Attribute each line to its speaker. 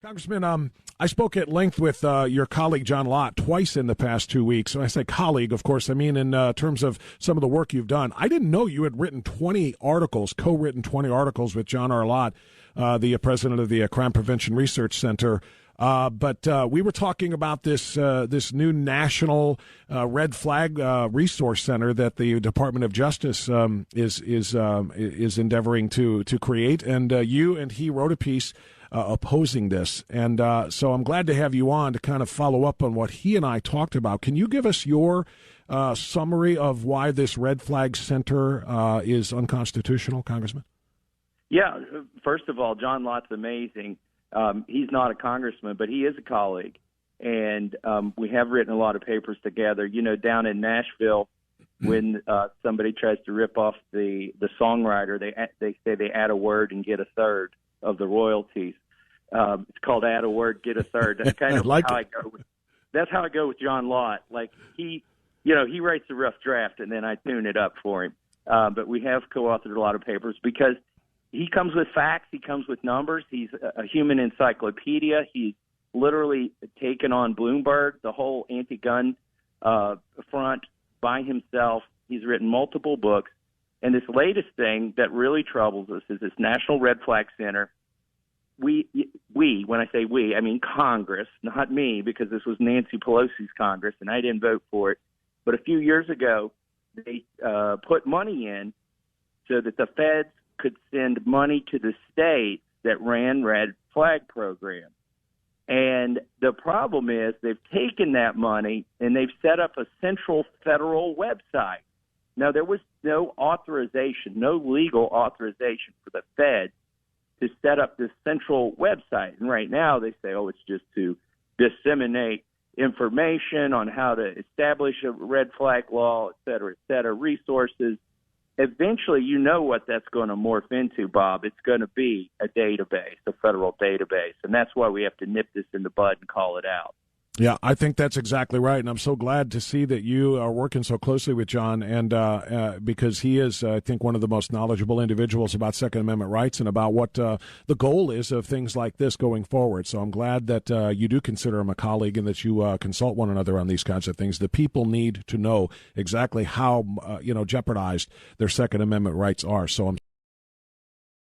Speaker 1: Congressman, I spoke at length with your colleague John Lott twice in the past 2 weeks. When I say colleague, of course, I mean in terms of some of the work you've done. I didn't know you had written 20 articles, co-written 20 articles with John R. Lott, the president of the Crime Prevention Research Center. But we were talking about this new national red flag resource center that the Department of Justice is endeavoring to create, and you and he wrote a piece opposing this, and so I'm glad to have you on to kind of follow up on what he and I talked about. Can you give us your summary of why this red flag center is unconstitutional, Congressman?
Speaker 2: Yeah, first of all, John Lott's amazing. He's not a congressman, but he is a colleague, and we have written a lot of papers together. You know, down in Nashville, when somebody tries to rip off the songwriter, they say they add a word and get a third of the royalties. It's called add a word, get a third. That's kind of that's how I go with John Lott. Like he writes a rough draft and then I tune it up for him. But we have co-authored a lot of papers because he comes with facts. He comes with numbers. He's a human encyclopedia. He's literally taken on Bloomberg, the whole anti-gun front by himself. He's written multiple books. And this latest thing that really troubles us is this National Red Flag Center. We, when I say we, I mean Congress, not me, because this was Nancy Pelosi's Congress, and I didn't vote for it. But a few years ago, they put money in so that the feds could send money to the states that ran red flag programs. And the problem is they've taken that money and they've set up a central federal website. Now, there was no authorization, no legal authorization for the Fed to set up this central website. And right now they say, it's just to disseminate information on how to establish a red flag law, et cetera, resources. Eventually, you know what that's going to morph into, Bob. It's going to be a database, a federal database. And that's why we have to nip this in the bud and call it out.
Speaker 1: Yeah, I think that's exactly right, and I'm so glad to see that you are working so closely with John, and because he is, I think, one of the most knowledgeable individuals about Second Amendment rights and about what the goal is of things like this going forward. So I'm glad that you do consider him a colleague and that you consult one another on these kinds of things. The people need to know exactly how jeopardized their Second Amendment rights are. So I'm